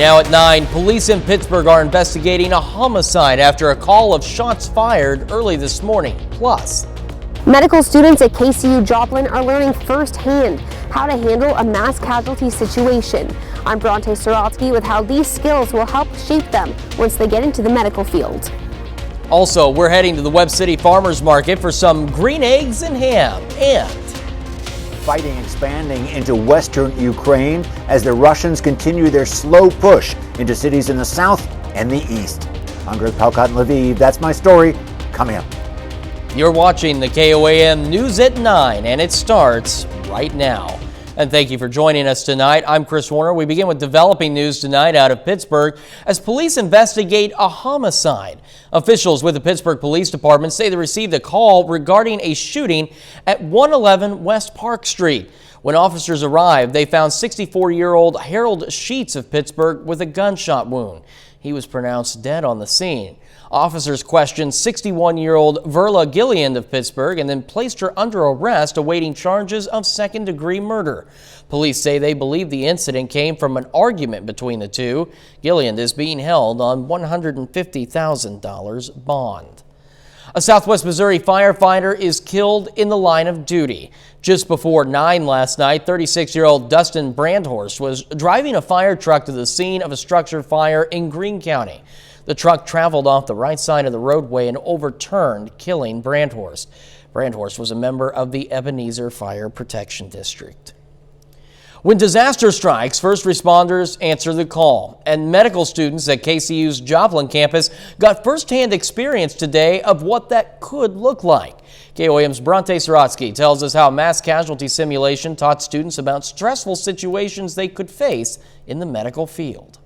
Now at 9, police in Pittsburgh are investigating a homicide after a call of shots fired early this morning. Plus, medical students at KCU Joplin are learning firsthand how to handle a mass casualty situation. I'm Bronte Sorotsky with how these skills will help shape them once they get into the medical field. Also, we're heading to the Webb City Farmers Market for some green eggs and ham. And fighting expanding into western Ukraine as the Russians continue their slow push into cities in the south and the east. I'm Greg Palcott in Lviv. That's my story. Coming up. You're watching the KOAM News at 9, and it starts right now. And thank you for joining us tonight. I'm Chris Warner. We begin with developing news tonight out of Pittsburgh as police investigate a homicide. Officials with the Pittsburgh Police Department say they received a call regarding a shooting at 111 West Park Street. When officers arrived, they found 64-year-old Harold Sheets of Pittsburgh with a gunshot wound. He was pronounced dead on the scene. Officers questioned 61-year-old Verla Gilliand of Pittsburgh and then placed her under arrest awaiting charges of second-degree murder. Police say they believe the incident came from an argument between the two. Gilliand is being held on $150,000 bond. A Southwest Missouri firefighter is killed in the line of duty. Just before 9 last night, 36-year-old Dustin Brandhorst was driving a fire truck to the scene of a structure fire in Greene County. The truck traveled off the right side of the roadway and overturned, killing Brandhorst. Brandhorst was a member of the Ebenezer Fire Protection District. When disaster strikes, first responders answer the call, and medical students at KCU's Joplin campus got firsthand experience today of what that could look like. KOAM's Bronte Sorotsky tells us how mass casualty simulation taught students about stressful situations they could face in the medical field.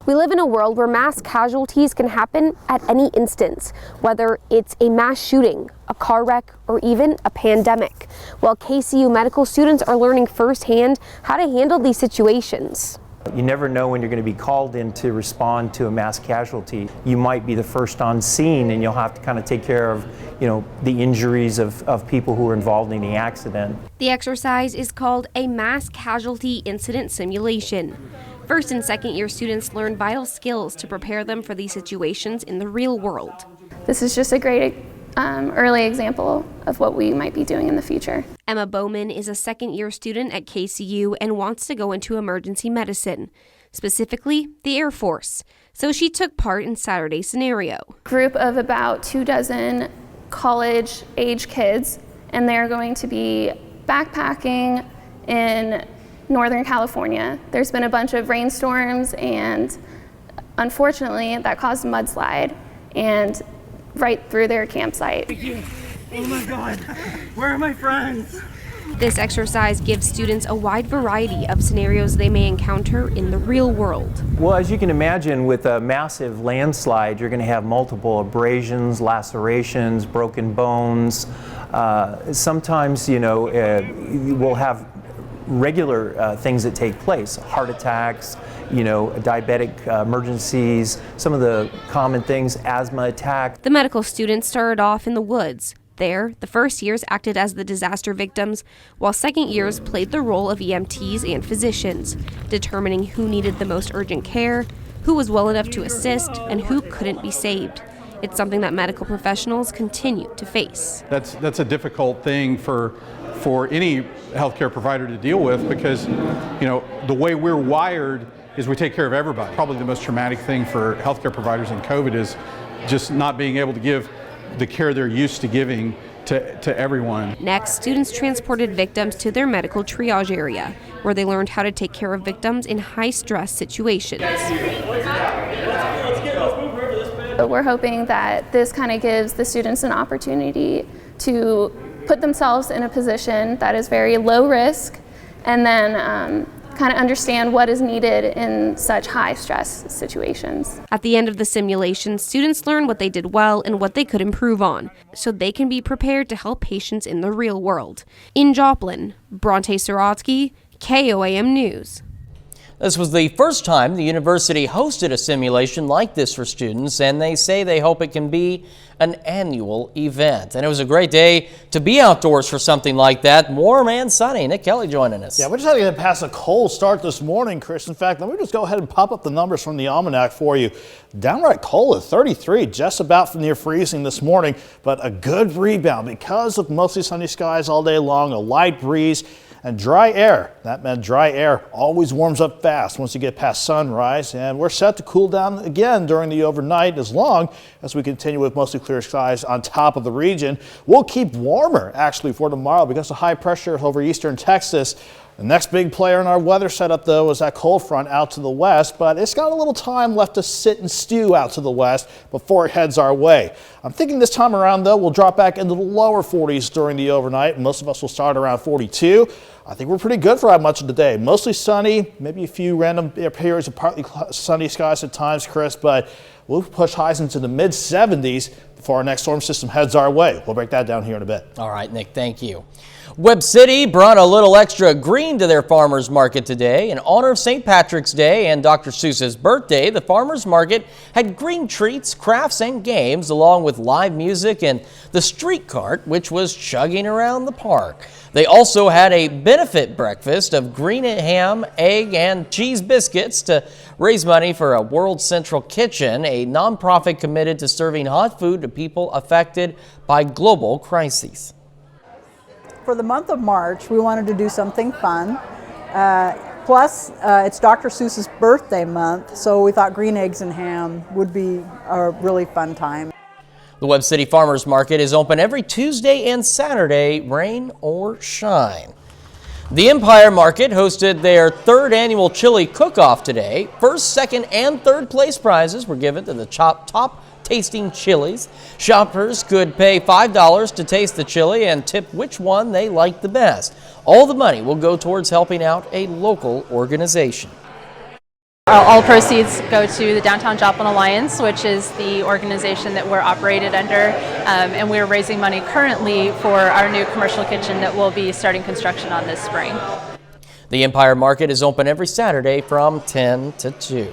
We live in a world where mass casualties can happen at any instance, whether it's a mass shooting, a car wreck, or even a pandemic. While KCU medical students are learning firsthand how to handle these situations. You never know when you're going to be called in to respond to a mass casualty. You might be the first on scene and you'll have to kind of take care of, the injuries of people who are involved in the accident. The exercise is called a mass casualty incident simulation. First and second year students learn vital skills to prepare them for these situations in the real world. This is just a great early example of what we might be doing in the future. Emma Bowman is a second year student at KCU and wants to go into emergency medicine, specifically the Air Force. So she took part in Saturday's scenario. Group of about 24 college age kids, and they're going to be backpacking in Northern California. There's been a bunch of rainstorms and unfortunately that caused a mudslide and right through their campsite. Oh my God, where are my friends? This exercise gives students a wide variety of scenarios they may encounter in the real world. Well, as you can imagine, with a massive landslide, you're going to have multiple abrasions, lacerations, broken bones. Sometimes, we'll have regular things that take place, heart attacks, diabetic emergencies, some of the common things, asthma attack. The medical students started off in the woods. There, the first years acted as the disaster victims, while second years played the role of EMTs and physicians, determining who needed the most urgent care, who was well enough to assist, and who couldn't be saved. It's something that medical professionals continue to face. That's a difficult thing for any healthcare provider to deal with because, the way we're wired is we take care of everybody. Probably the most traumatic thing for healthcare providers in COVID is just not being able to give the care they're used to giving to everyone. Next, students transported victims to their medical triage area, where they learned how to take care of victims in high-stress situations. We're hoping that this kind of gives the students an opportunity to put themselves in a position that is very low risk and then kind of understand what is needed in such high stress situations. At the end of the simulation, students learn what they did well and what they could improve on, so they can be prepared to help patients in the real world. In Joplin, Bronte Sorotsky, KOAM News. This was the first time the university hosted a simulation like this for students, and they say they hope it can be an annual event. And it was a great day to be outdoors for something like that. Warm and sunny. Nick Haley joining us. Yeah, we just had to get past a cold start this morning, Chris. In fact, let me just go ahead and pop up the numbers from the almanac for you. Downright cold at 33, just about near freezing this morning, but a good rebound because of mostly sunny skies all day long, a light breeze, and dry air. That meant dry air always warms up fast once you get past sunrise, and we're set to cool down again during the overnight as long as we continue with mostly clear skies on top of the region. We'll keep warmer actually for tomorrow because of high pressure over eastern Texas. The next big player in our weather setup, though, is that cold front out to the west, but it's got a little time left to sit and stew out to the west before it heads our way. I'm thinking this time around, though, we'll drop back into the lower 40s during the overnight. Most of us will start around 42. I think we're pretty good for much of the day. Mostly sunny, maybe a few random periods of partly sunny skies at times, Chris, but we'll push highs into the mid-70s before our next storm system heads our way. We'll break that down here in a bit. All right, Nick, thank you. Webb City brought a little extra green to their farmers market today. In honor of St. Patrick's Day and Dr. Seuss's birthday, the farmers market had green treats, crafts, and games, along with live music and the street cart, which was chugging around the park. They also had a benefit breakfast of green ham, egg, and cheese biscuits to raise money for a World Central Kitchen, a nonprofit committed to serving hot food to people affected by global crises. For the month of March, we wanted to do something fun. Plus, it's Dr. Seuss's birthday month, so we thought green eggs and ham would be a really fun time. The Webb City Farmers Market is open every Tuesday and Saturday, rain or shine. The Empire Market hosted their third annual chili cook-off today. First, second, and third place prizes were given to the top tasting chilies. Shoppers could pay $5 to taste the chili and tip which one they liked the best. All the money will go towards helping out a local organization. All proceeds go to the Downtown Joplin Alliance, which is the organization that we're operated under, and we're raising money currently for our new commercial kitchen that we'll be starting construction on this spring. The Empire Market is open every Saturday from 10 to 2.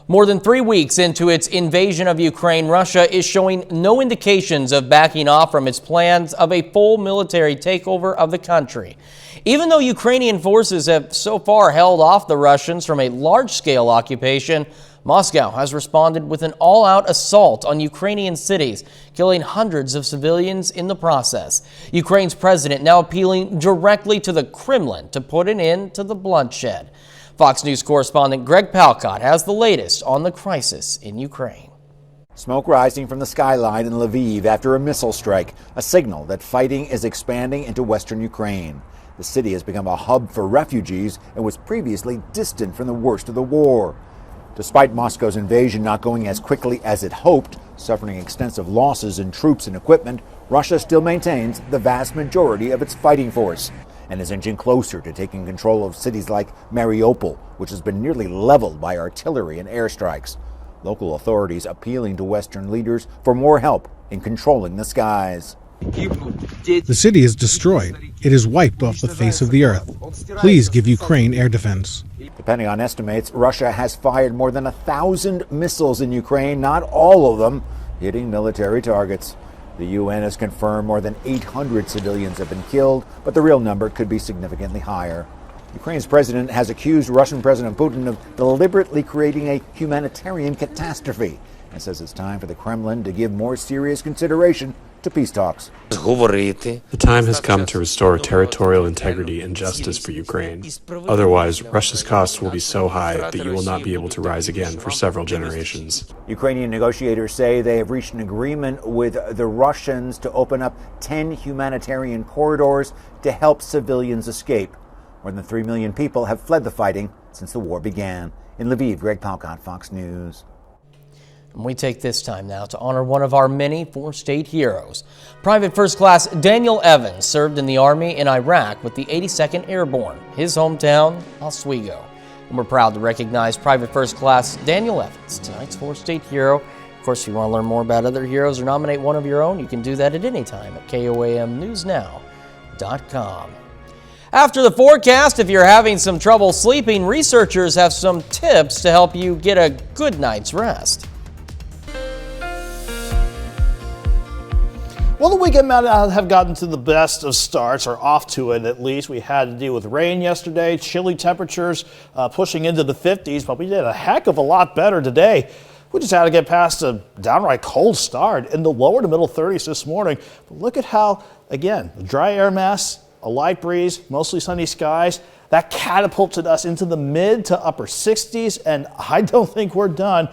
More than 3 weeks into its invasion of Ukraine, Russia is showing no indications of backing off from its plans of a full military takeover of the country. Even though Ukrainian forces have so far held off the Russians from a large-scale occupation, Moscow has responded with an all-out assault on Ukrainian cities, killing hundreds of civilians in the process. Ukraine's president now appealing directly to the Kremlin to put an end to the bloodshed. Fox News correspondent Greg Palcott has the latest on the crisis in Ukraine. Smoke rising from the skyline in Lviv after a missile strike, a signal that fighting is expanding into western Ukraine. The city has become a hub for refugees and was previously distant from the worst of the war. Despite Moscow's invasion not going as quickly as it hoped, suffering extensive losses in troops and equipment, Russia still maintains the vast majority of its fighting force and is inching closer to taking control of cities like Mariupol, which has been nearly leveled by artillery and airstrikes. Local authorities appealing to Western leaders for more help in controlling the skies. The city is destroyed. It is wiped off the face of the earth. Please give Ukraine air defense. Depending on estimates, Russia has fired more than 1,000 missiles in Ukraine, not all of them hitting military targets. The UN has confirmed more than 800 civilians have been killed, but the real number could be significantly higher. Ukraine's president has accused Russian President Putin of deliberately creating a humanitarian catastrophe and says it's time for the Kremlin to give more serious consideration to peace talks. The time has come to restore territorial integrity and justice for Ukraine. Otherwise, Russia's costs will be so high that you will not be able to rise again for several generations. Ukrainian negotiators say they have reached an agreement with the Russians to open up 10 humanitarian corridors to help civilians escape. More than 3 million people have fled the fighting since the war began. In Lviv, Greg Palcott, Fox News. And we take this time now to honor one of our many four-state heroes. Private First Class Daniel Evans served in the Army in Iraq with the 82nd Airborne, his hometown, Oswego. And we're proud to recognize Private First Class Daniel Evans, tonight's four-state hero. Of course, if you want to learn more about other heroes or nominate one of your own, you can do that at any time at KOAMNewsNow.com. After the forecast, if you're having some trouble sleeping, researchers have some tips to help you get a good night's rest. Well, the weekend might not have gotten to the best of starts, or off to it at least. We had to deal with rain yesterday, chilly temperatures pushing into the 50s, but we did a heck of a lot better today. We just had to get past a downright cold start in the lower to middle 30s this morning. But look at how, again, the dry air mass, a light breeze, mostly sunny skies, that catapulted us into the mid to upper 60s, and I don't think we're done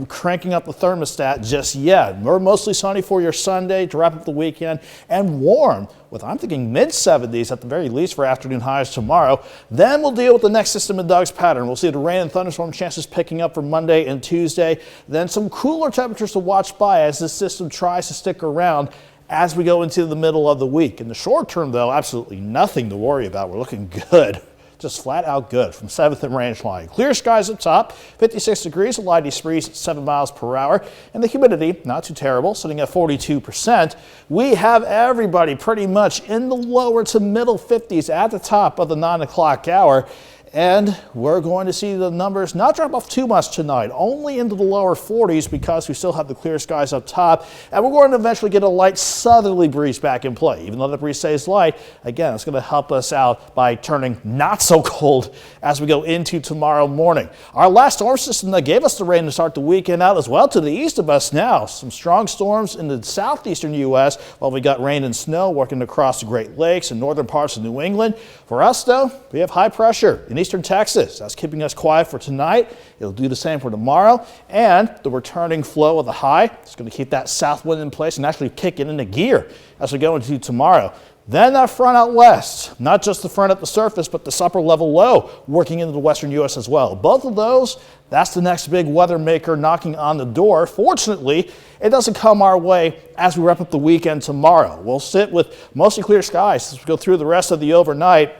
cranking up the thermostat just yet. We're mostly sunny for your Sunday to wrap up the weekend, and warm with, I'm thinking, mid 70s at the very least for afternoon highs tomorrow. Then we'll deal with the next system in Doug's pattern. We'll see the rain and thunderstorm chances picking up for Monday and Tuesday. Then some cooler temperatures to watch by as this system tries to stick around as we go into the middle of the week. In the short term, though, absolutely nothing to worry about. We're looking good. Just flat out good from 7th and range line. Clear skies up top, 56 degrees, a light east breeze at 7 miles per hour, and the humidity, not too terrible, sitting at 42%. We have everybody pretty much in the lower to middle 50s at the top of the 9 o'clock hour. And we're going to see the numbers not drop off too much tonight, only into the lower 40s because we still have the clear skies up top. And we're going to eventually get a light southerly breeze back in play. Even though the breeze stays light, again, it's going to help us out by turning not so cold as we go into tomorrow morning. Our last storm system that gave us the rain to start the weekend out as well to the east of us now. Some strong storms in the southeastern U.S. while we got rain and snow working across the Great Lakes and northern parts of New England. For us, though, we have high pressure in eastern Texas. That's keeping us quiet for tonight. It'll do the same for tomorrow. And the returning flow of the high is going to keep that south wind in place and actually kick it into gear as we go into tomorrow. Then that front out west, not just the front at the surface, but this upper level low working into the western U.S. as well. Both of those, that's the next big weather maker knocking on the door. Fortunately, it doesn't come our way as we wrap up the weekend tomorrow. We'll sit with mostly clear skies as we go through the rest of the overnight.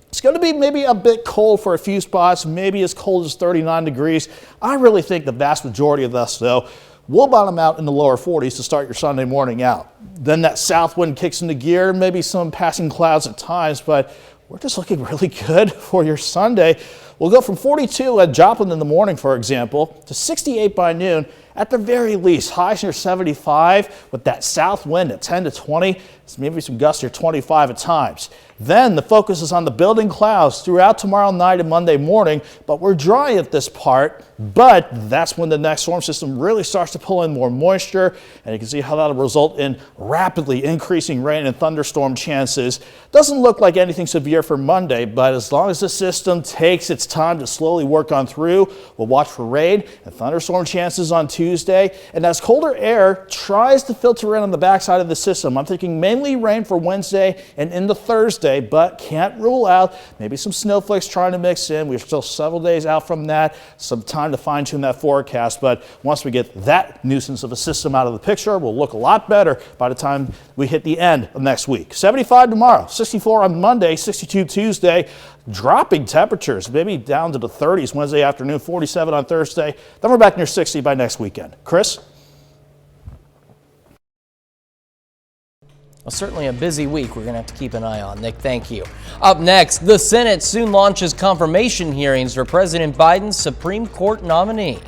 It's going to be maybe a bit cold for a few spots, maybe as cold as 39 degrees. I really think the vast majority of us, though, will bottom out in the lower 40s to start your Sunday morning out. Then that south wind kicks into gear, maybe some passing clouds at times, but we're just looking really good for your Sunday. We'll go from 42 at Joplin in the morning, for example, to 68 by noon. At the very least, highs near 75 with that south wind at 10 to 20. Maybe some gusts near 25 at times. Then the focus is on the building clouds throughout tomorrow night and Monday morning, but we're dry at this part. But that's when the next storm system really starts to pull in more moisture, and you can see how that'll result in rapidly increasing rain and thunderstorm chances. Doesn't look like anything severe for Monday, but as long as the system takes its time to slowly work on through, we'll watch for rain and thunderstorm chances on Tuesday. And as colder air tries to filter in on the backside of the system, I'm thinking mainly rain for Wednesday and into Thursday, but can't rule out maybe some snowflakes trying to mix in. We're still several days out from that, some time to fine tune that forecast, but once we get that nuisance of a system out of the picture, we'll look a lot better by the time we hit the end of next week. 75 tomorrow, 64 on Monday, 62 Tuesday. Dropping temperatures, maybe down to the 30s Wednesday afternoon, 47 on Thursday. Then we're back near 60 by next weekend. Chris? Well, certainly a busy week we're going to have to keep an eye on. Nick, thank you. Up next, the Senate soon launches confirmation hearings for President Biden's Supreme Court nominee.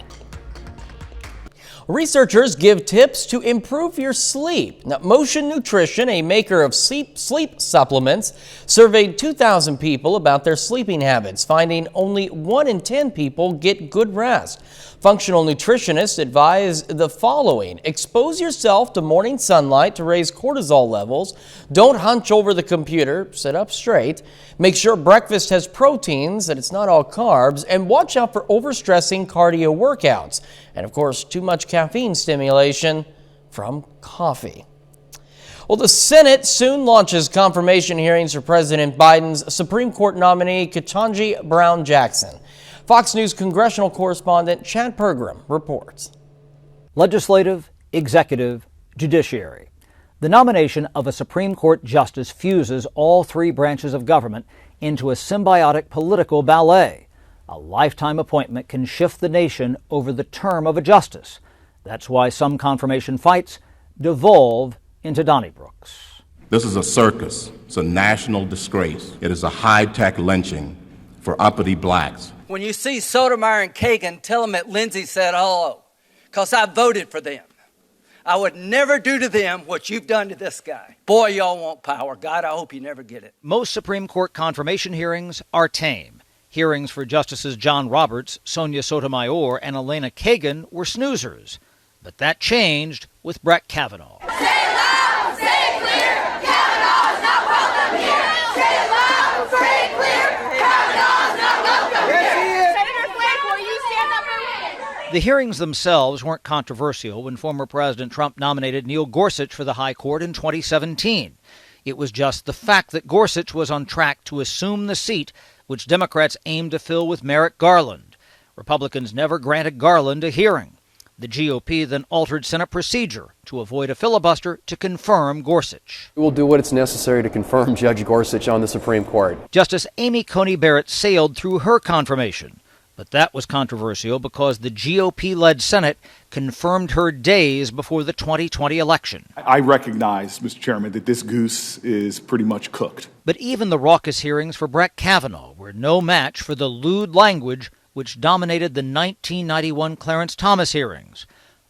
Researchers give tips to improve your sleep. Now, Motion Nutrition, a maker of sleep supplements, surveyed 2,000 people about their sleeping habits, finding only 1 in 10 people get good rest. Functional nutritionists advise the following: expose yourself to morning sunlight to raise cortisol levels. Don't hunch over the computer, sit up straight. Make sure breakfast has proteins, that it's not all carbs, and watch out for overstressing cardio workouts. And of course, too much caffeine stimulation from coffee. Well, the Senate soon launches confirmation hearings for President Biden's Supreme Court nominee, Ketanji Brown Jackson. Fox News congressional correspondent Chad Pergram reports. Legislative, executive, judiciary. The nomination of a Supreme Court justice fuses all 3 branches of government into a symbiotic political ballet. A lifetime appointment can shift the nation over the term of a justice. That's why some confirmation fights devolve into Donniebrooks. This is a circus. It's a national disgrace. It is a high-tech lynching for uppity blacks. When you see Sotomayor and Kagan, tell them that Lindsay said hello, because I voted for them. I would never do to them what you've done to this guy. Boy, y'all want power. God, I hope you never get it. Most Supreme Court confirmation hearings are tame. Hearings for Justices John Roberts, Sonia Sotomayor, and Elena Kagan were snoozers. But that changed with Brett Kavanaugh. Say it loud, say it clear. Kavanaugh is not welcome here. Say it loud, say it clear. Kavanaugh is not welcome here. Senator Flake, will you stand up and The hearings themselves weren't controversial when former President Trump nominated Neil Gorsuch for the High Court in 2017. It was just the fact that Gorsuch was on track to assume the seat which Democrats aimed to fill with Merrick Garland. Republicans never granted Garland a hearing. The GOP then altered Senate procedure to avoid a filibuster to confirm Gorsuch. We will do what is necessary to confirm Judge Gorsuch on the Supreme Court. Justice Amy Coney Barrett sailed through her confirmation, but that was controversial because the GOP-led Senate confirmed her days before the 2020 election. I recognize, Mr. Chairman, that this goose is pretty much cooked. But even the raucous hearings for Brett Kavanaugh were no match for the lewd language which dominated the 1991 Clarence Thomas hearings.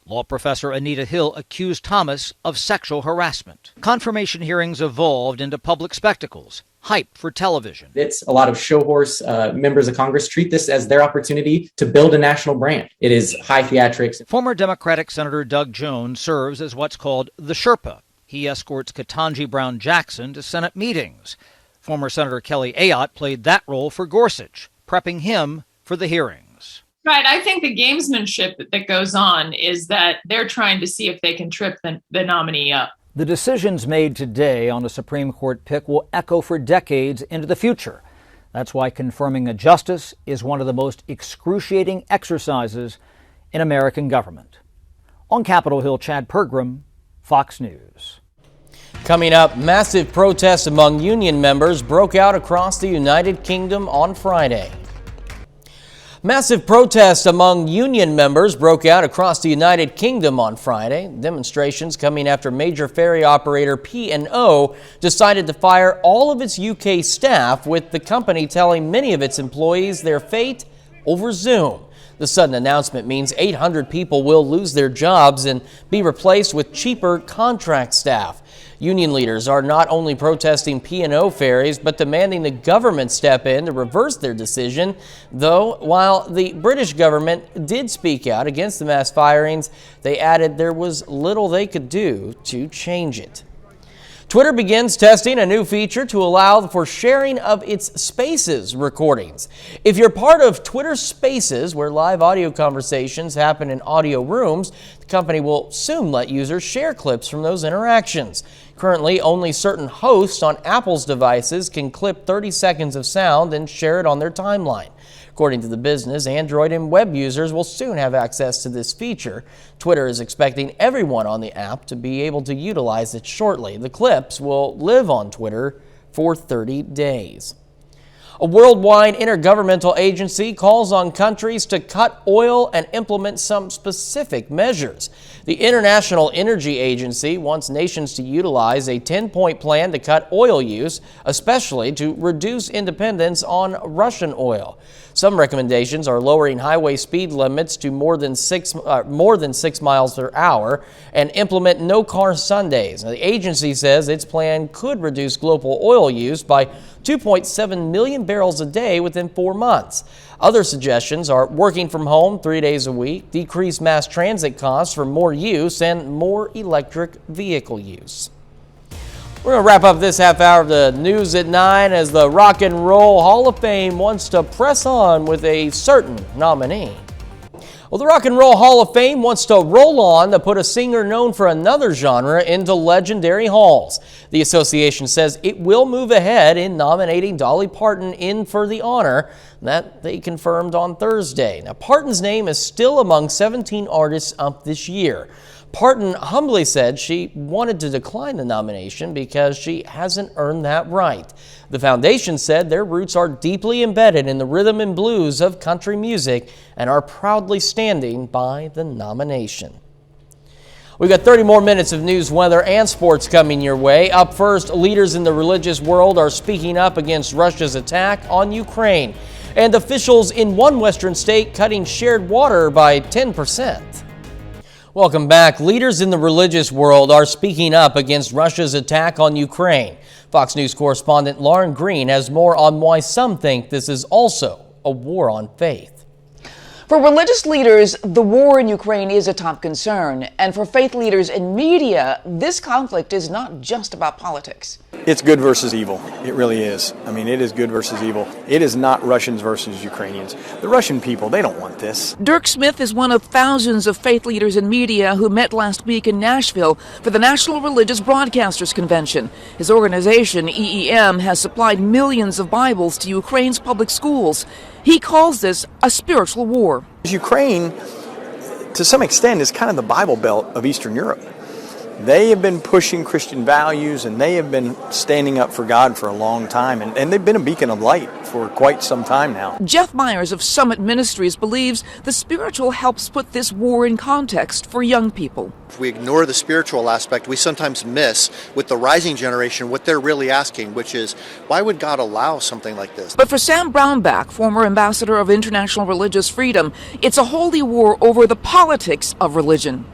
Law professor Anita Hill accused Thomas of sexual harassment. Confirmation hearings evolved into public spectacles, hype for television. It's a lot of show horse. Members of Congress treat this as their opportunity to build a national brand. It is high theatrics. Former Democratic Senator Doug Jones serves as what's called the Sherpa. He escorts Ketanji Brown Jackson to Senate meetings. Former Senator Kelly Ayotte played that role for Gorsuch, prepping him for the hearings. Right. I think the gamesmanship that goes on is that they're trying to see if they can trip the nominee up. The decisions made today on a Supreme Court pick will echo for decades into the future. That's why confirming a justice is one of the most excruciating exercises in American government. On Capitol Hill, Chad Pergram, Fox News. Coming up, massive protests among union members broke out across the United Kingdom on Friday. Massive protests among union members broke out across the United Kingdom on Friday. Demonstrations coming after major ferry operator P&O decided to fire all of its UK staff, with the company telling many of its employees their fate over Zoom. The sudden announcement means 800 people will lose their jobs and be replaced with cheaper contract staff. Union leaders are not only protesting P&O ferries, but demanding the government step in to reverse their decision. Though, while the British government did speak out against the mass firings, they added there was little they could do to change it. Twitter begins testing a new feature to allow for sharing of its Spaces recordings. If you're part of Twitter Spaces, where live audio conversations happen in audio rooms, the company will soon let users share clips from those interactions. Currently, only certain hosts on Apple's devices can clip 30 seconds of sound and share it on their timeline. According to the business, Android and web users will soon have access to this feature. Twitter is expecting everyone on the app to be able to utilize it shortly. The clips will live on Twitter for 30 days. A worldwide intergovernmental agency calls on countries to cut oil and implement some specific measures. The International Energy Agency wants nations to utilize a 10-point plan to cut oil use, especially to reduce dependence on Russian oil. Some recommendations are lowering highway speed limits to more than 6 miles per hour and implement no-car Sundays. Now, the agency says its plan could reduce global oil use by 2.7 million barrels a day within 4 months. Other suggestions are working from home 3 days a week, decrease mass transit costs for more use, and more electric vehicle use. We're going to wrap up this half hour of the News at 9 as the Rock and Roll Hall of Fame wants to press on with a certain nominee. Well, the Rock and Roll Hall of Fame wants to roll on to put a singer known for another genre into legendary halls. The association says it will move ahead in nominating Dolly Parton in for the honor. That they confirmed on Thursday. Now, Parton's name is still among 17 artists up this year. Parton humbly said she wanted to decline the nomination because she hasn't earned that right. The foundation said their roots are deeply embedded in the rhythm and blues of country music and are proudly standing by the nomination. We've got 30 more minutes of news, weather, and sports coming your way. Up first, leaders in the religious world are speaking up against Russia's attack on Ukraine. And officials in one western state cutting shared water by 10%. Welcome back. Leaders in the religious world are speaking up against Russia's attack on Ukraine. Fox News correspondent Lauren Green has more on why some think this is also a war on faith. For religious leaders, the war in Ukraine is a top concern. And for faith leaders in media, this conflict is not just about politics. It's good versus evil. It really is. I mean, it is good versus evil. It is not Russians versus Ukrainians. The Russian people, they don't want this. Dirk Smith is one of thousands of faith leaders in media who met last week in Nashville for the National Religious Broadcasters Convention. His organization, EEM, has supplied millions of Bibles to Ukraine's public schools. He calls this a spiritual war. Ukraine, to some extent, is kind of the Bible Belt of Eastern Europe. They have been pushing Christian values, and they have been standing up for God for a long time, and they've been a beacon of light for quite some time now. Jeff Myers of Summit Ministries believes the spiritual helps put this war in context for young people. If we ignore the spiritual aspect, we sometimes miss, with the rising generation, what they're really asking, which is, why would God allow something like this? But for Sam Brownback, former ambassador of International Religious Freedom, it's a holy war over the politics of religion.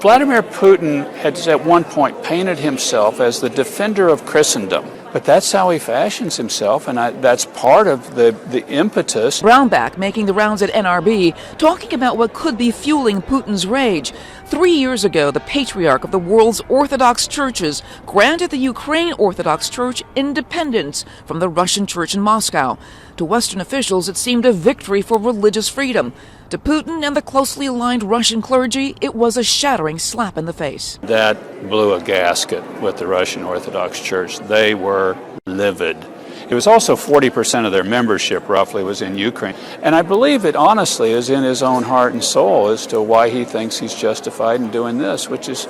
Vladimir Putin had at one point painted himself as the defender of Christendom. But that's how he fashions himself, and that's part of the impetus. Brownback making the rounds at NRB, talking about what could be fueling Putin's rage. 3 years ago, the patriarch of the world's Orthodox churches granted the Ukraine Orthodox Church independence from the Russian church in Moscow. To Western officials, it seemed a victory for religious freedom. To Putin and the closely aligned Russian clergy, it was a shattering slap in the face. That blew a gasket with the Russian Orthodox Church. They were livid. It was also 40% of their membership, roughly, was in Ukraine. And I believe it honestly is in his own heart and soul as to why he thinks he's justified in doing this, which is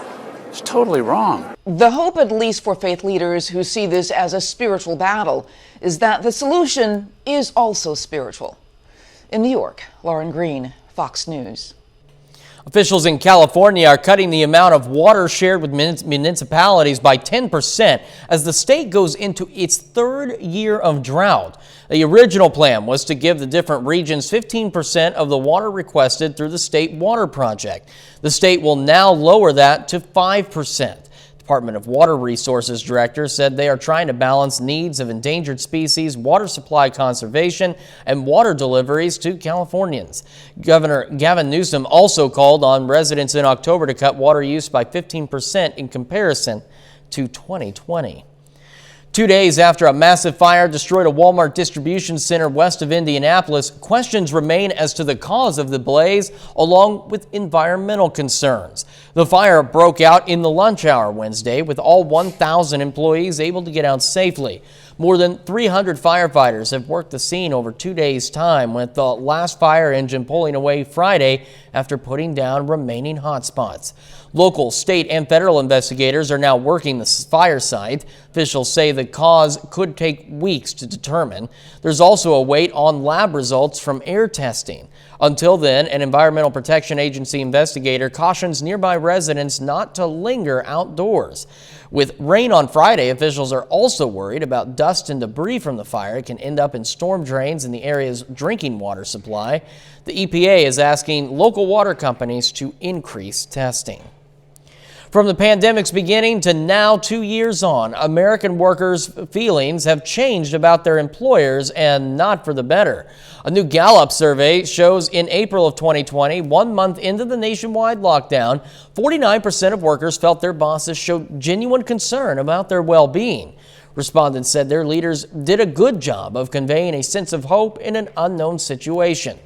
totally wrong. The hope, at least for faith leaders who see this as a spiritual battle, is that the solution is also spiritual. In New York, Lauren Green, Fox News. Officials in California are cutting the amount of water shared with municipalities by 10% as the state goes into its third year of drought. The original plan was to give the different regions 15% of the water requested through the State Water Project. The state will now lower that to 5%. Department of Water Resources director said they are trying to balance needs of endangered species, water supply conservation, and water deliveries to Californians. Governor Gavin Newsom also called on residents in October to cut water use by 15% in comparison to 2020. 2 days after a massive fire destroyed a Walmart distribution center west of Indianapolis, questions remain as to the cause of the blaze, along with environmental concerns. The fire broke out in the lunch hour Wednesday, with all 1,000 employees able to get out safely. More than 300 firefighters have worked the scene over 2 days' time, with the last fire engine pulling away Friday after putting down remaining hotspots. Local, state, and federal investigators are now working the fire site. Officials say the cause could take weeks to determine. There's also a wait on lab results from air testing. Until then, an Environmental Protection Agency investigator cautions nearby residents not to linger outdoors. With rain on Friday, officials are also worried about dust and debris from the fire. It can end up in storm drains in the area's drinking water supply. The EPA is asking local water companies to increase testing. From the pandemic's beginning to now 2 years on, American workers' feelings have changed about their employers, and not for the better. A new Gallup survey shows in April of 2020, 1 month into the nationwide lockdown, 49% of workers felt their bosses showed genuine concern about their well-being. Respondents said their leaders did a good job of conveying a sense of hope in an unknown situation.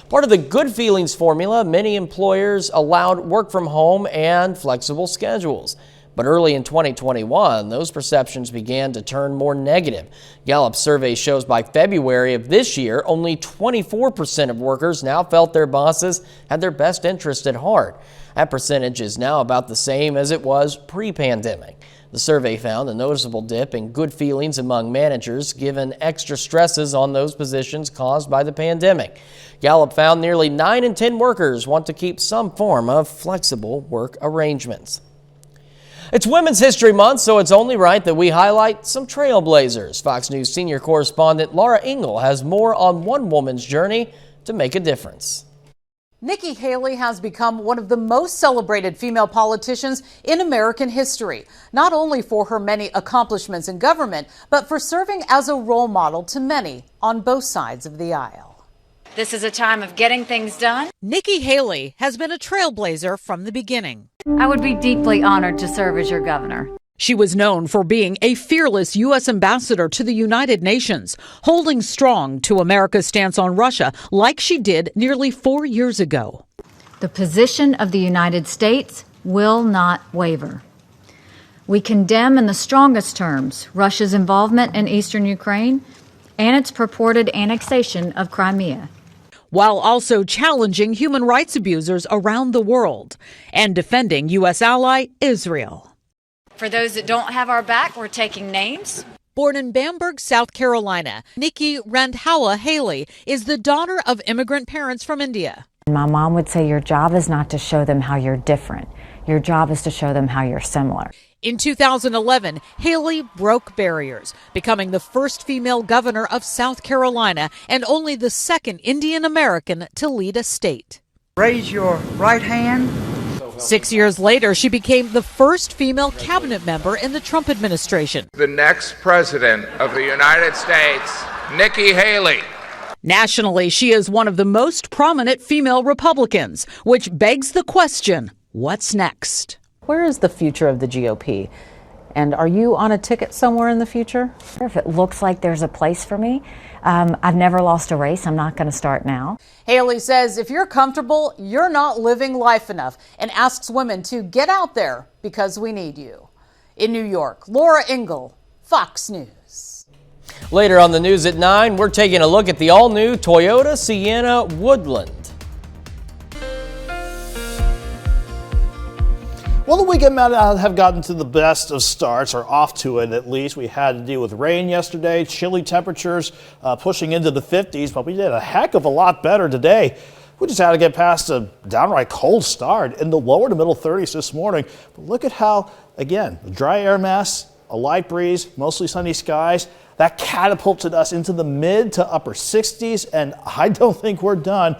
Part of the good feelings formula, many employers allowed work from home and flexible schedules. But early in 2021, those perceptions began to turn more negative. Gallup's survey shows by February of this year, only 24% of workers now felt their bosses had their best interest at heart. That percentage is now about the same as it was pre-pandemic. The survey found a noticeable dip in good feelings among managers given extra stresses on those positions caused by the pandemic. Gallup found nearly 9 in 10 workers want to keep some form of flexible work arrangements. It's Women's History Month, so it's only right that we highlight some trailblazers. Fox News senior correspondent Laura Ingle has more on one woman's journey to make a difference. Nikki Haley has become one of the most celebrated female politicians in American history, not only for her many accomplishments in government, but for serving as a role model to many on both sides of the aisle. This is a time of getting things done. Nikki Haley has been a trailblazer from the beginning. I would be deeply honored to serve as your governor. She was known for being a fearless U.S. ambassador to the United Nations, holding strong to America's stance on Russia like she did nearly 4 years ago. The position of the United States will not waver. We condemn in the strongest terms Russia's involvement in eastern Ukraine and its purported annexation of Crimea, while also challenging human rights abusers around the world and defending U.S. ally Israel. For those that don't have our back, we're taking names. Born in Bamberg, South Carolina, Nikki Randhawa Haley is the daughter of immigrant parents from India. My mom would say your job is not to show them how you're different. Your job is to show them how you're similar. In 2011, Haley broke barriers, becoming the first female governor of South Carolina and only the second Indian American to lead a state. Raise your right hand. 6 years later, she became the first female cabinet member in the Trump administration. The next president of the United States, Nikki Haley. Nationally, she is one of the most prominent female Republicans, which begs the question, what's next? Where is the future of the GOP? And are you on a ticket somewhere in the future? If it looks like there's a place for me, I've never lost a race. I'm not going to start now. Haley says if you're comfortable, you're not living life enough, and asks women to get out there because we need you. In New York, Laura Ingle, Fox News. Later on the news at 9, we're taking a look at the all-new Toyota Sienna Woodland. Well, the weekend might not have gotten to the best of starts, or off to it at least. We had to deal with rain yesterday, chilly temperatures pushing into the 50s, but we did a heck of a lot better today. We just had to get past a downright cold start in the lower to middle 30s this morning. But look at how, again, the dry air mass, a light breeze, mostly sunny skies, that catapulted us into the mid to upper 60s, and I don't think we're done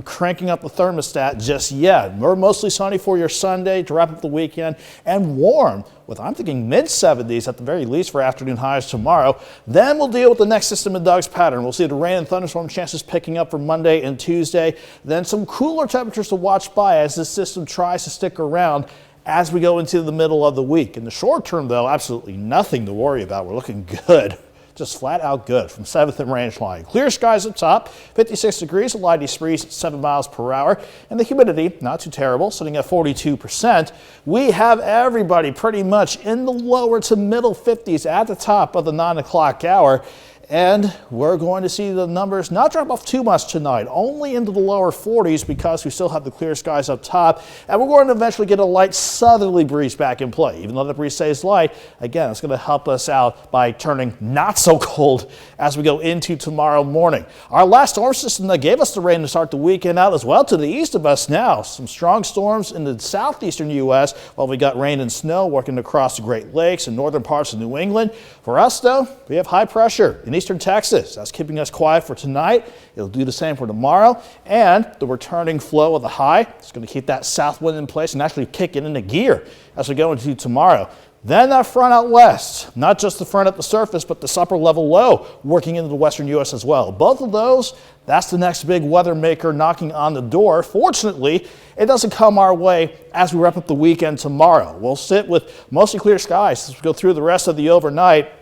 cranking up the thermostat just yet. We're mostly sunny for your Sunday to wrap up the weekend, and warm with, I'm thinking, mid 70s at the very least for afternoon highs tomorrow. Then we'll deal with the next system in Doug's pattern. We'll see the rain and thunderstorm chances picking up for Monday and Tuesday. Then some cooler temperatures to watch by as this system tries to stick around as we go into the middle of the week. In the short term, though, absolutely nothing to worry about. We're looking good. Just flat out good from 7th and Ranch Line. Clear skies up top, 56 degrees, a light east breeze at 7 miles per hour, and the humidity, not too terrible, sitting at 42%. We have everybody pretty much in the lower to middle 50s at the top of the 9 o'clock hour. And we're going to see the numbers not drop off too much tonight, only into the lower 40s because we still have the clear skies up top. And we're going to eventually get a light southerly breeze back in play. Even though the breeze stays light, again, it's going to help us out by turning not so cold as we go into tomorrow morning. Our last storm system that gave us the rain to start the weekend out as well to the east of us now. Some strong storms in the southeastern U.S. while we got rain and snow working across the Great Lakes and northern parts of New England. For us, though, we have high pressure in eastern Texas. That's keeping us quiet for tonight. It'll do the same for tomorrow. And the returning flow of the high is going to keep that south wind in place and actually kick it into gear as we go into tomorrow. Then that front out west, not just the front at the surface, but this upper level low working into the western U.S. as well. Both of those, that's the next big weather maker knocking on the door. Fortunately, it doesn't come our way as we wrap up the weekend tomorrow. We'll sit with mostly clear skies as we go through the rest of the overnight.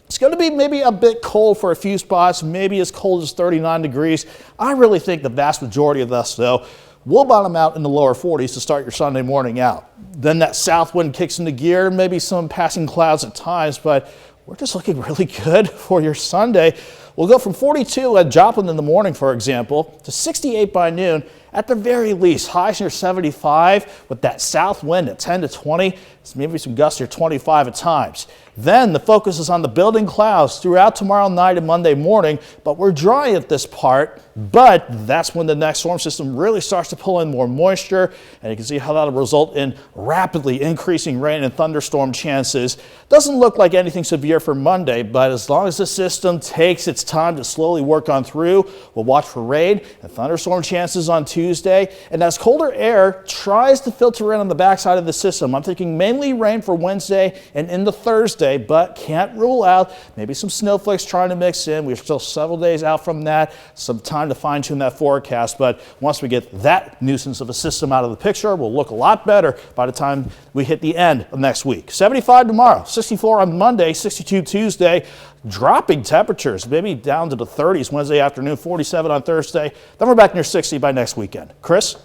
It's going to be maybe a bit cold for a few spots, maybe as cold as 39 degrees. I really think the vast majority of us, though, will bottom out in the lower 40s to start your Sunday morning out. Then that south wind kicks into gear, maybe some passing clouds at times, but we're just looking really good for your Sunday. We'll go from 42 at Joplin in the morning, for example, to 68 by noon. At the very least, highs near 75 with that south wind at 10 to 20. Maybe some gusts near 25 at times. Then the focus is on the building clouds throughout tomorrow night and Monday morning, but we're dry at this part. But that's when the next storm system really starts to pull in more moisture, and you can see how that'll result in rapidly increasing rain and thunderstorm chances. Doesn't look like anything severe for Monday, but as long as the system takes its time to slowly work on through, we'll watch for rain and thunderstorm chances on Tuesday. And as colder air tries to filter in on the backside of the system, I'm thinking mainly rain for Wednesday and into Thursday, but can't rule out maybe some snowflakes trying to mix in. We're still several days out from that, some time to fine tune that forecast. But once we get that nuisance of a system out of the picture, we'll look a lot better by the time we hit the end of next week. 75 tomorrow, 64 on Monday, 62 Tuesday. Dropping temperatures, maybe down to the 30s Wednesday afternoon, 47 on Thursday. Then we're back near 60 by next weekend. Chris?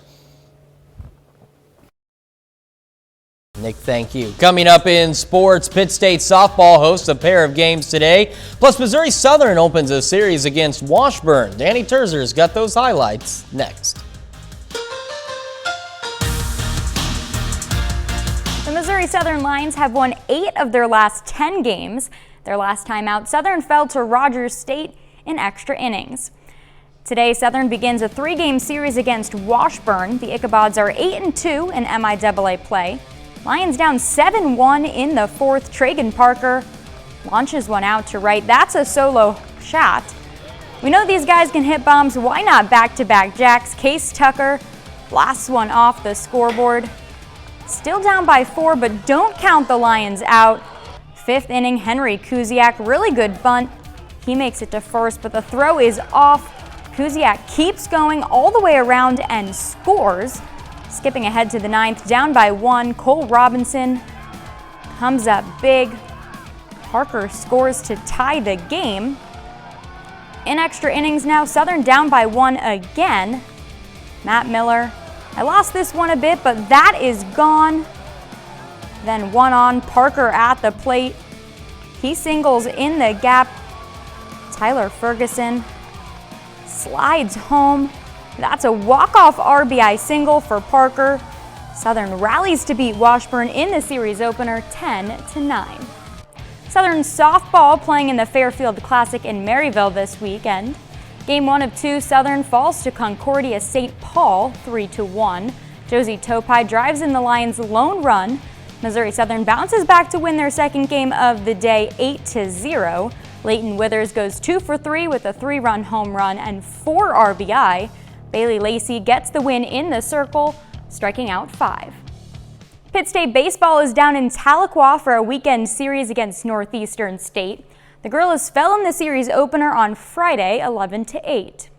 Nick, thank you. Coming up in sports, Pitt State softball hosts a pair of games today. Plus, Missouri Southern opens a series against Washburn. Danny Terzer's got those highlights next. The Missouri Southern Lions have won 8 of their last 10 games. Their last time out, Southern fell to Rogers State in extra innings. Today, Southern begins a 3-game series against Washburn. The Ichabods are 8-2 in MIAA play. Lions down 7-1 in the 4th. Tragan Parker launches one out to right. That's a solo shot. We know these guys can hit bombs. Why not back-to-back jacks? Case Tucker blasts one off the scoreboard. Still down by 4, but don't count the Lions out. 5th inning, Henry Kuziak, really good bunt. He makes it to first, but the throw is off. Kuziak keeps going all the way around and scores. Skipping ahead to the 9th, down by 1, Cole Robinson comes up big. Parker scores to tie the game. In extra innings now, Southern down by 1 again. Matt Miller, I lost this one a bit, but that is gone. Then 1 on, Parker at the plate. He singles in the gap. Tyler Ferguson slides home. That's a walk-off RBI single for Parker. Southern rallies to beat Washburn in the series opener 10-9. Southern softball playing in the Fairfield Classic in Maryville this weekend. Game 1 of 2, Southern falls to Concordia St. Paul 3-1. Josie Topai drives in the Lions' lone run. Missouri Southern bounces back to win their second game of the day 8-0. Leighton Withers goes 2 for 3 with a 3-run home run and 4 RBI. Bailey Lacey gets the win in the circle, striking out 5. Pitt State baseball is down in Tahlequah for a weekend series against Northeastern State. The Gorillas fell in the series opener on Friday, 11-8.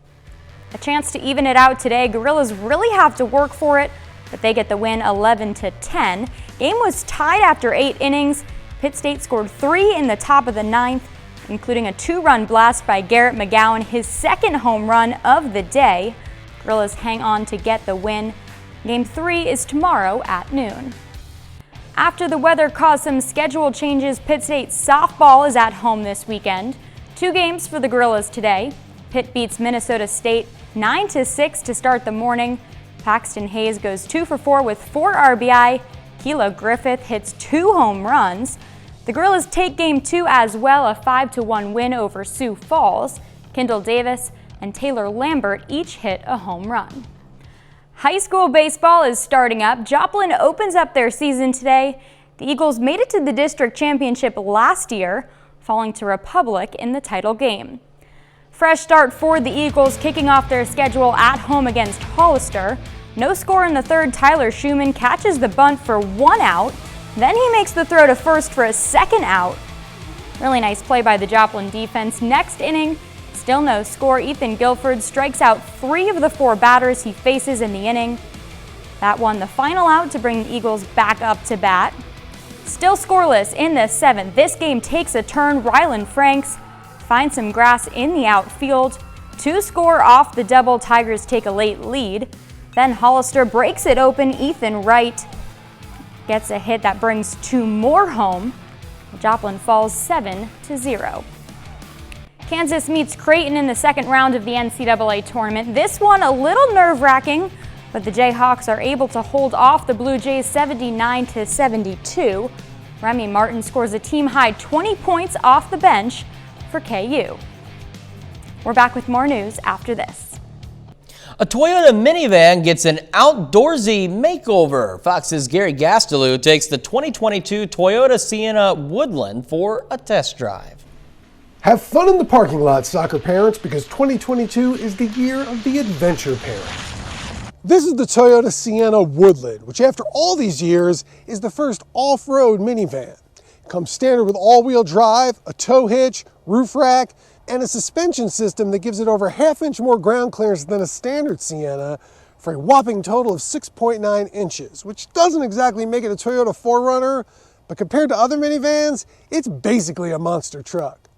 A chance to even it out today. Gorillas really have to work for it, but they get the win 11-10. Game was tied after 8 innings. Pitt State scored 3 in the top of the 9th, including a 2-run blast by Garrett McGowan, his second home run of the day. Gorillas hang on to get the win. Game 3 is tomorrow at noon. After the weather caused some schedule changes, Pitt State softball is at home this weekend. 2 games for the Gorillas today. Pitt beats Minnesota State 9-6 to start the morning. Paxton Hayes goes 2 for 4 with 4 RBI. Keela Griffith hits 2 home runs. The Gorillas take Game 2 as well, a 5-1 win over Sioux Falls. Kendall Davis and Taylor Lambert each hit a home run. High school baseball is starting up. Joplin opens up their season today. The Eagles made it to the district championship last year, falling to Republic in the title game. Fresh start for the Eagles, kicking off their schedule at home against Hollister. No score in the 3rd, Tyler Schumann catches the bunt for 1 out. Then he makes the throw to first for a 2nd out. Really nice play by the Joplin defense. Next inning, still no score. Ethan Guilford strikes out 3 of the 4 batters he faces in the inning. That won the final out to bring the Eagles back up to bat. Still scoreless in the 7th. This game takes a turn. Rylan Franks finds some grass in the outfield. 2 score off the double. Tigers take a late lead. Then Hollister breaks it open. Ethan Wright gets a hit that brings 2 more home. Joplin falls 7-0. Kansas meets Creighton in the second round of the NCAA tournament. This one a little nerve-wracking, but the Jayhawks are able to hold off the Blue Jays 79-72. Remy Martin scores a team-high 20 points off the bench for KU. We're back with more news after this. A Toyota minivan gets an Outdoorsy makeover. Fox's Gary Gastelou takes the 2022 Toyota Sienna Woodland for a test drive. Have fun in the parking lot, soccer parents, because 2022 is the year of the adventure parent. This is the Toyota Sienna Woodland, which after all these years is the first off-road minivan. It comes standard with all-wheel drive, a tow hitch, roof rack, and a suspension system that gives it over ½ inch more ground clearance than a standard Sienna for a whopping total of 6.9 inches, which doesn't exactly make it a Toyota 4Runner, but compared to other minivans, it's basically a monster truck.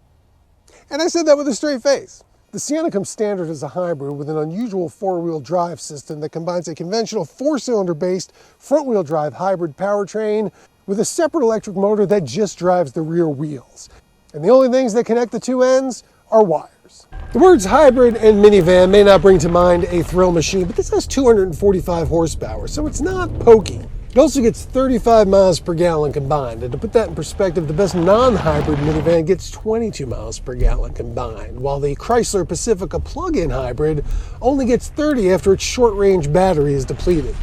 And I said that with a straight face. The Sienna comes standard as a hybrid with an unusual 4-wheel drive system that combines a conventional 4-cylinder based front-wheel drive hybrid powertrain with a separate electric motor that just drives the rear wheels. And the only things that connect the two ends are wires. The words hybrid and minivan may not bring to mind a thrill machine, but this has 245 horsepower, so it's not pokey. It also gets 35 miles per gallon combined, and to put that in perspective, the best non-hybrid minivan gets 22 miles per gallon combined, while the Chrysler Pacifica plug-in hybrid only gets 30 after its short-range battery is depleted.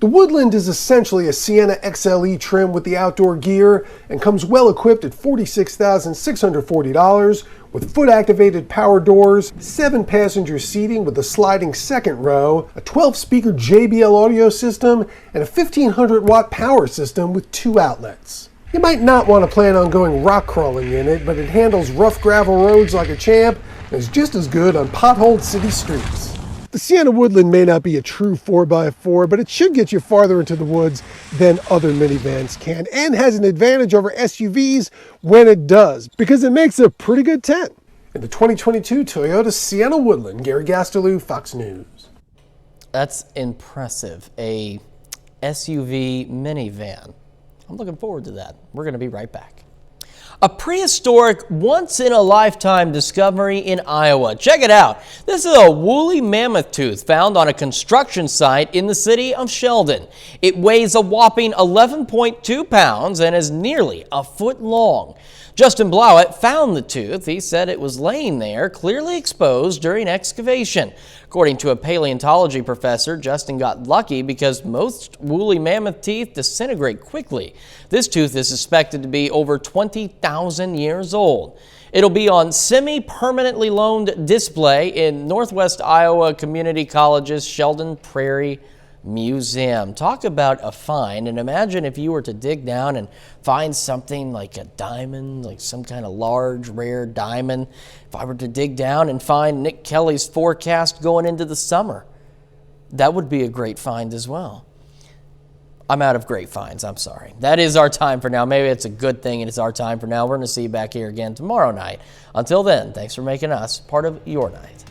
The Woodland is essentially a Sienna XLE trim with the outdoor gear and comes well equipped at $46,640 with foot-activated power doors, 7-passenger seating with a sliding second row, a 12-speaker JBL audio system, and a 1,500-watt power system with 2 outlets. You might not want to plan on going rock crawling in it, but it handles rough gravel roads like a champ and is just as good on potholed city streets. The Sienna Woodland may not be a true 4x4, but it should get you farther into the woods than other minivans can, and has an advantage over SUVs when it does, because it makes a pretty good tent. In the 2022 Toyota Sienna Woodland, Gary Gastelou, Fox News. That's impressive. A SUV minivan. I'm looking forward to that. We're going to be right back. A prehistoric, once-in-a-lifetime discovery in Iowa. Check it out. This is a woolly mammoth tooth found on a construction site in the city of Sheldon. It weighs a whopping 11.2 pounds and is nearly a foot long. Justin Blowett found the tooth. He said it was laying there, clearly exposed during excavation. According to a paleontology professor, Justin got lucky because most woolly mammoth teeth disintegrate quickly. This tooth is suspected to be over 20,000 years old. It'll be on semi-permanently loaned display in Northwest Iowa Community College's Sheldon Prairie Museum. Talk about a find, and imagine if you were to dig down and find something like a diamond, like some kind of large, rare diamond. If I were to dig down and find Nick Kelly's forecast going into the summer, that would be a great find as well. I'm out of great finds, I'm sorry. That is our time for now. Maybe it's a good thing and it's our time for now. We're going to see you back here again tomorrow night. Until then, thanks for making us part of your night.